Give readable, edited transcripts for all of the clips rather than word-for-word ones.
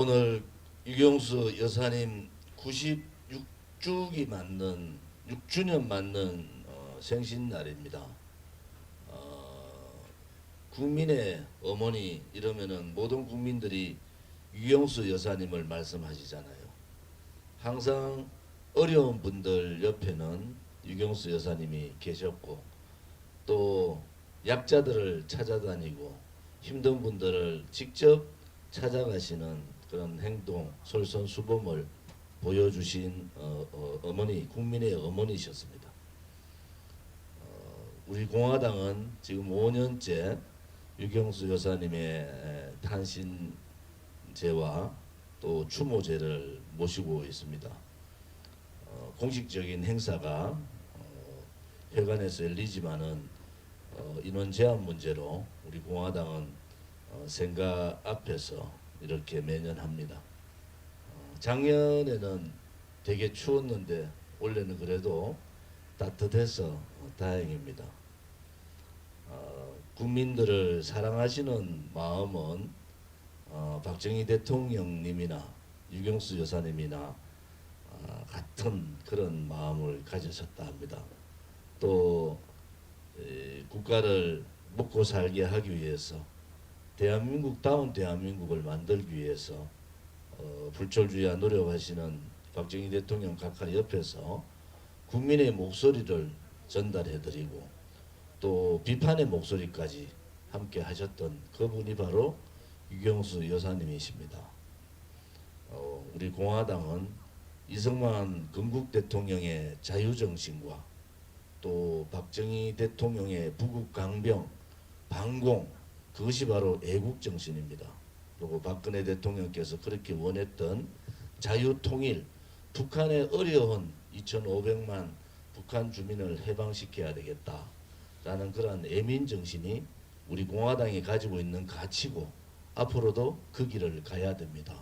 오늘 유경수 여사님 96주기 맞는 6주년 맞는 생신날입니다. 국민의 어머니 이러면은 모든 국민들이 유경수 여사님을 말씀하시잖아요. 항상 어려운 분들 옆에는 유경수 여사님이 계셨고, 또 약자들을 찾아다니고 힘든 분들을 직접 찾아가시는 그런 행동, 솔선수범을 보여주신 어머니, 국민의 어머니셨습니다. 우리 공화당은 지금 5년째 유경수 여사님의 탄신제와 또 추모제를 모시고 있습니다. 공식적인 행사가 회관에서 열리지만은 인원 제한 문제로 우리 공화당은 생가 앞에서 이렇게 매년 합니다. 작년에는 되게 추웠는데 올해는 그래도 따뜻해서 다행입니다. 국민들을 사랑하시는 마음은 박정희 대통령님이나 유경수 여사님이나 같은 그런 마음을 가지셨다 합니다. 또 국가를 먹고 살게 하기 위해서, 대한민국다운 대한민국을 만들기 위해서 불철주야 노력하시는 박정희 대통령 각하 옆에서 국민의 목소리를 전달해드리고 또 비판의 목소리까지 함께 하셨던 그분이 바로 유경수 여사님이십니다. 우리 공화당은 이승만 건국 대통령의 자유정신과 또 박정희 대통령의 부국강병, 반공, 그것이 바로 애국정신입니다. 그리고 박근혜 대통령께서 그렇게 원했던 자유통일, 북한의 어려운 2,500만 북한 주민을 해방시켜야 되겠다라는 그런 애민정신이 우리 공화당이 가지고 있는 가치고 앞으로도 그 길을 가야 됩니다.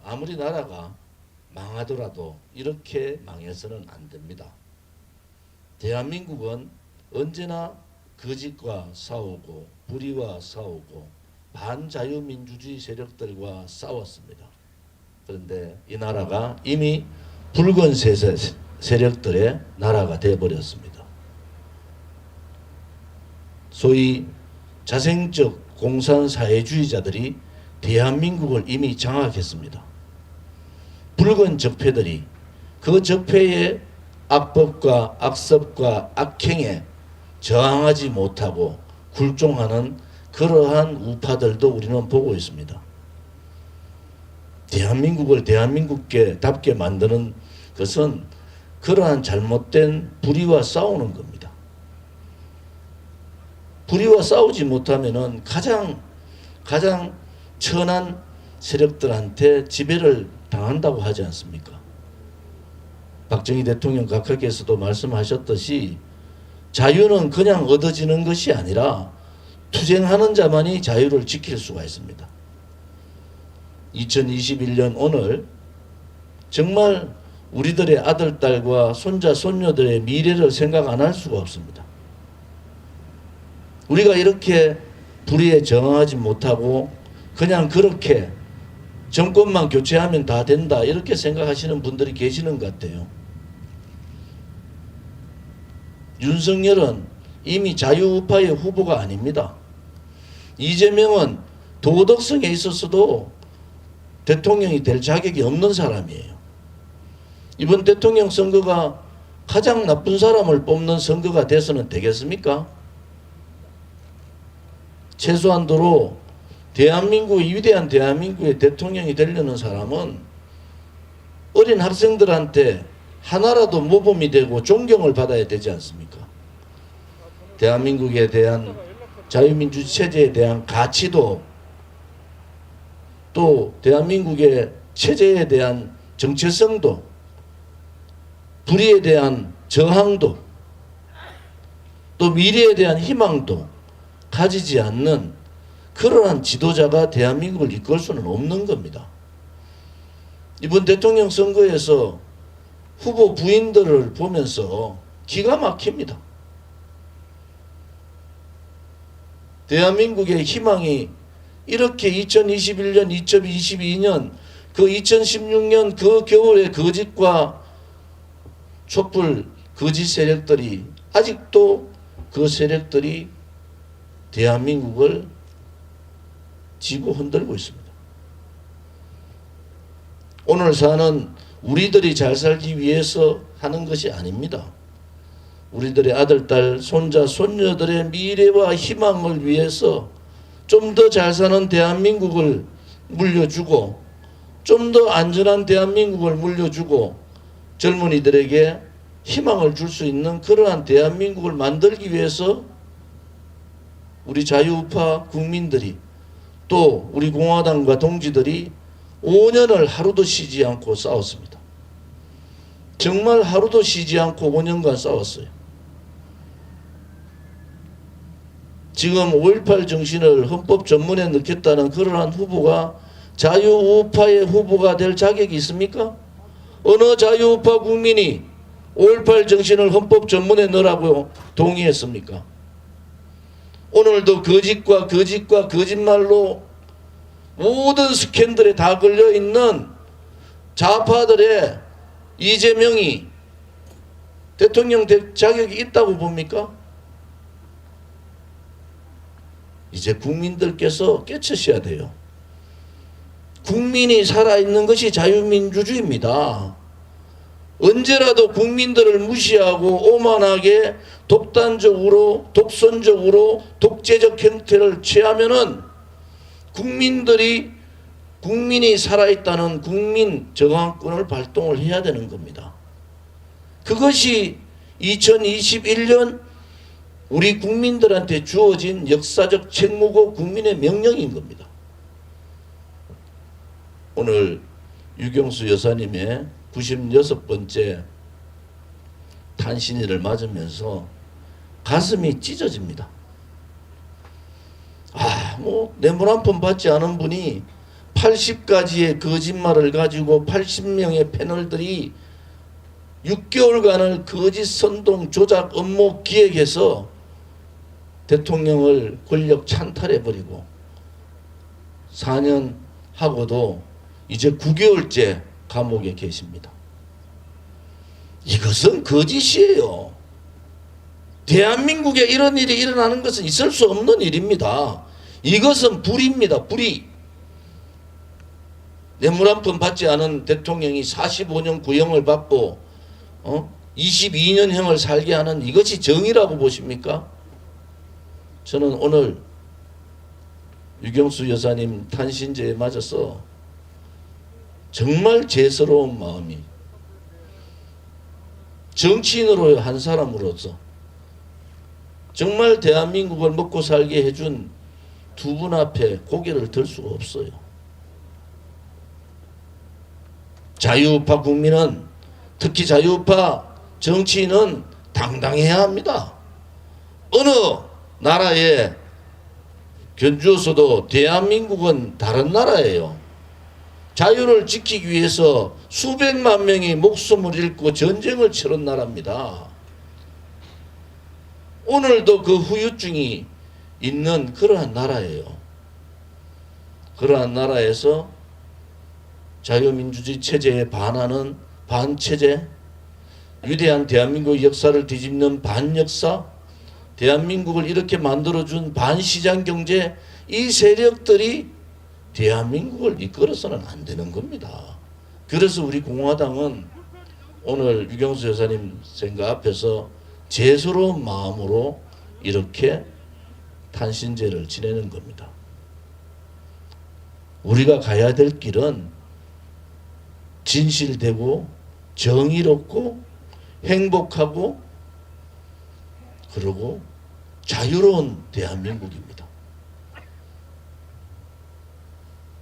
아무리 나라가 망하더라도 이렇게 망해서는 안 됩니다. 대한민국은 언제나 거짓과 싸우고 불의와 싸우고 반자유민주주의 세력들과 싸웠습니다. 그런데 이 나라가 이미 붉은 세력들의 나라가 되어버렸습니다. 소위 자생적 공산사회주의자들이 대한민국을 이미 장악했습니다. 붉은 적폐들이 그 적폐의 악법과 악습과 악행에 저항하지 못하고 굴종하는 그러한 우파들도 우리는 보고 있습니다. 대한민국을 대한민국답게 만드는 것은 그러한 잘못된 불의와 싸우는 겁니다. 불의와 싸우지 못하면은 가장 천한 세력들한테 지배를 당한다고 하지 않습니까? 박정희 대통령 각하께서도 말씀하셨듯이 자유는 그냥 얻어지는 것이 아니라 투쟁하는 자만이 자유를 지킬 수가 있습니다. 2021년 오늘 정말 우리들의 아들, 딸과 손자, 손녀들의 미래를 생각 안 할 수가 없습니다. 우리가 이렇게 불의에 저항하지 못하고 그냥 그렇게 정권만 교체하면 다 된다 이렇게 생각하시는 분들이 계시는 것 같아요. 윤석열은 이미 자유우파의 후보가 아닙니다. 이재명은 도덕성에 있어서도 대통령이 될 자격이 없는 사람이에요. 이번 대통령 선거가 가장 나쁜 사람을 뽑는 선거가 돼서는 되겠습니까? 최소한도로 대한민국의 위대한 대한민국의 대통령이 되려는 사람은 어린 학생들한테 하나라도 모범이 되고 존경을 받아야 되지 않습니까? 대한민국에 대한 자유민주 체제에 대한 가치도 또 대한민국의 체제에 대한 정체성도 불의에 대한 저항도 또 미래에 대한 희망도 가지지 않는 그러한 지도자가 대한민국을 이끌 수는 없는 겁니다. 이번 대통령 선거에서 후보 부인들을 보면서 기가 막힙니다. 대한민국의 희망이 이렇게 2021년, 2022년, 그 2016년 그 겨울의 거짓과 촛불 거짓 세력들이 아직도 그 세력들이 대한민국을 지고 흔들고 있습니다. 오늘 사는 우리들이 잘 살기 위해서 하는 것이 아닙니다. 우리들의 아들, 딸, 손자, 손녀들의 미래와 희망을 위해서 좀 더 잘 사는 대한민국을 물려주고 좀 더 안전한 대한민국을 물려주고 젊은이들에게 희망을 줄 수 있는 그러한 대한민국을 만들기 위해서 우리 자유우파 국민들이 또 우리 공화당과 동지들이 5년을 하루도 쉬지 않고 싸웠습니다. 정말 하루도 쉬지 않고 5년간 싸웠어요. 지금 5.18 정신을 헌법 전문에 넣겠다는 그러한 후보가 자유우파의 후보가 될 자격이 있습니까? 어느 자유우파 국민이 5.18 정신을 헌법 전문에 넣으라고 동의했습니까? 오늘도 거짓과 거짓말로 모든 스캔들에 다 걸려있는 좌파들의 이재명이 대통령 될 자격이 있다고 봅니까? 이제 국민들께서 깨치셔야 돼요. 국민이 살아있는 것이 자유민주주의입니다. 언제라도 국민들을 무시하고 오만하게 독단적으로 독선적으로 독재적 형태를 취하면은 국민이 살아있다는 국민 저항권을 발동을 해야 되는 겁니다. 그것이 2021년 우리 국민들한테 주어진 역사적 책무고 국민의 명령인 겁니다. 오늘 유경수 여사님의 96번째 탄신일을 맞으면서 가슴이 찢어집니다. 뇌물 한 푼 받지 않은 분이 80가지의 거짓말을 가지고 80명의 패널들이 6개월간을 거짓 선동 조작 업무 기획해서 대통령을 권력 찬탈해버리고 4년 하고도 이제 9개월째 감옥에 계십니다. 이것은 거짓이에요. 대한민국에 이런 일이 일어나는 것은 있을 수 없는 일입니다. 이것은 불의입니다. 불의. 뇌물 한 푼 받지 않은 대통령이 45년 구형을 받고 22년형을 살게 하는 이것이 정의라고 보십니까? 저는 오늘 유경수 여사님 탄신제에 맞아서 정말 죄스러운 마음이, 정치인으로 한 사람으로서 정말 대한민국을 먹고 살게 해준 두 분 앞에 고개를 들 수가 없어요. 자유우파 국민은, 특히 자유우파 정치인은 당당해야 합니다. 어느 나라에 견주어서도 대한민국은 다른 나라예요. 자유를 지키기 위해서 수백만 명이 목숨을 잃고 전쟁을 치른 나라입니다. 오늘도 그 후유증이 있는 그러한 나라예요. 그러한 나라에서 자유민주주의 체제에 반하는 반체제, 위대한 대한민국 역사를 뒤집는 반역사, 대한민국을 이렇게 만들어준 반시장경제, 이 세력들이 대한민국을 이끌어서는 안 되는 겁니다. 그래서 우리 공화당은 오늘 유경수 여사님 생각 앞에서 죄스러운 마음으로 이렇게 탄신제를 지내는 겁니다. 우리가 가야 될 길은 진실되고 정의롭고 행복하고 그리고 자유로운 대한민국입니다.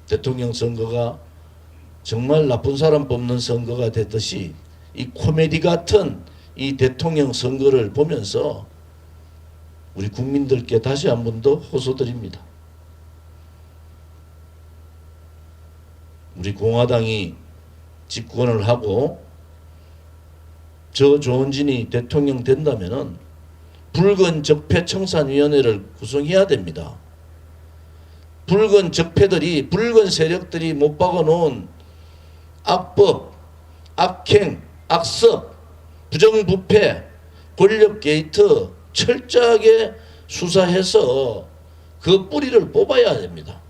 대통령 선거가 정말 나쁜 사람 뽑는 선거가 됐듯이 이 코미디 같은 이 대통령 선거를 보면서 우리 국민들께 다시 한 번 더 호소드립니다. 우리 공화당이 집권을 하고 저 조원진이 대통령 된다면은 붉은 적폐청산위원회를 구성해야 됩니다. 붉은 적폐들이, 붉은 세력들이 못 박아놓은 악법, 악행, 악습, 부정부패, 권력 게이트 철저하게 수사해서 그 뿌리를 뽑아야 됩니다.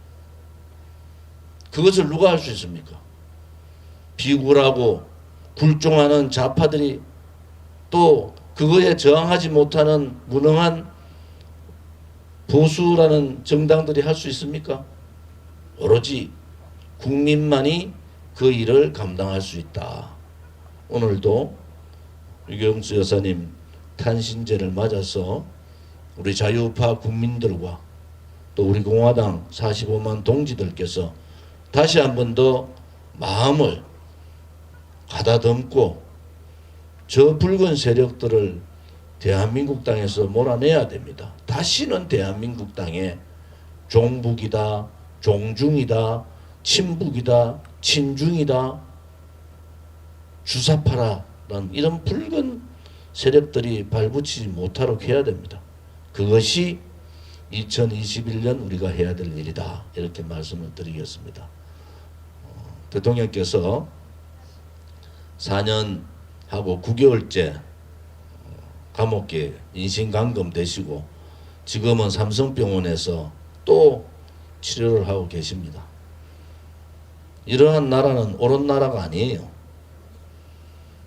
그것을 누가 할 수 있습니까? 비굴하고 굴종하는 좌파들이, 또 그거에 저항하지 못하는 무능한 보수라는 정당들이 할 수 있습니까? 오로지 국민만이 그 일을 감당할 수 있다. 오늘도 유경수 여사님 탄신제를 맞아서 우리 자유우파 국민들과 또 우리 공화당 45만 동지들께서 다시 한 번 더 마음을 가다듬고 저 붉은 세력들을 대한민국 땅에서 몰아내야 됩니다. 다시는 대한민국 땅에 종북이다, 종중이다, 친북이다, 친중이다, 주사파라는 이런 붉은 세력들이 발붙이지 못하도록 해야 됩니다. 그것이 2021년 우리가 해야 될 일이다. 이렇게 말씀을 드리겠습니다. 대통령께서 4년하고 9개월째 감옥에 인신감금 되시고 지금은 삼성병원에서 또 치료를 하고 계십니다. 이러한 나라는 옳은 나라가 아니에요.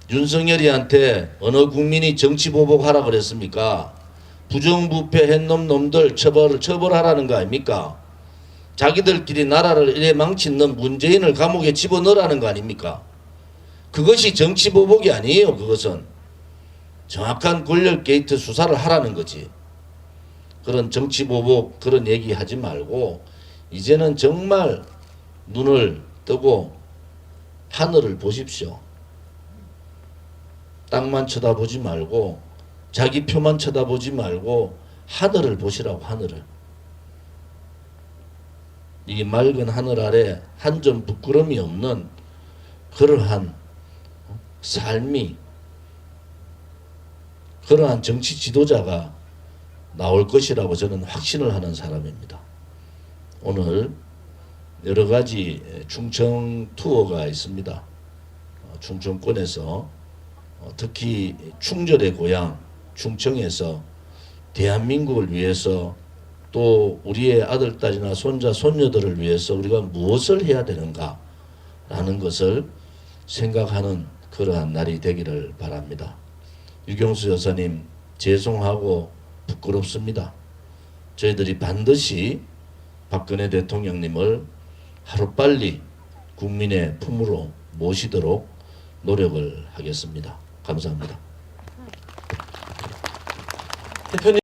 윤석열이한테 어느 국민이 정치보복하라 그랬습니까? 부정부패 했놈 놈들 처벌하라는 거 아닙니까? 자기들끼리 나라를 이래 망친 놈 문재인을 감옥에 집어넣으라는 거 아닙니까? 그것이 정치보복이 아니에요. 그것은 정확한 권력 게이트 수사를 하라는 거지. 그런 정치보복 그런 얘기 하지 말고 이제는 정말 눈을 뜨고 하늘을 보십시오. 땅만 쳐다보지 말고 자기 표만 쳐다보지 말고 하늘을 보시라고. 하늘을. 이 맑은 하늘 아래 한 점 부끄럼이 없는 그러한 삶이, 그러한 정치 지도자가 나올 것이라고 저는 확신을 하는 사람입니다. 오늘 여러 가지 충청 투어가 있습니다. 충청권에서 특히 충절의 고향 충청에서 대한민국을 위해서 또 우리의 아들, 딸이나 손자, 손녀들을 위해서 우리가 무엇을 해야 되는가 라는 것을 생각하는 그러한 날이 되기를 바랍니다. 유경수 여사님 죄송하고 부끄럽습니다. 저희들이 반드시 박근혜 대통령님을 하루빨리 국민의 품으로 모시도록 노력을 하겠습니다. 감사합니다. 대표님.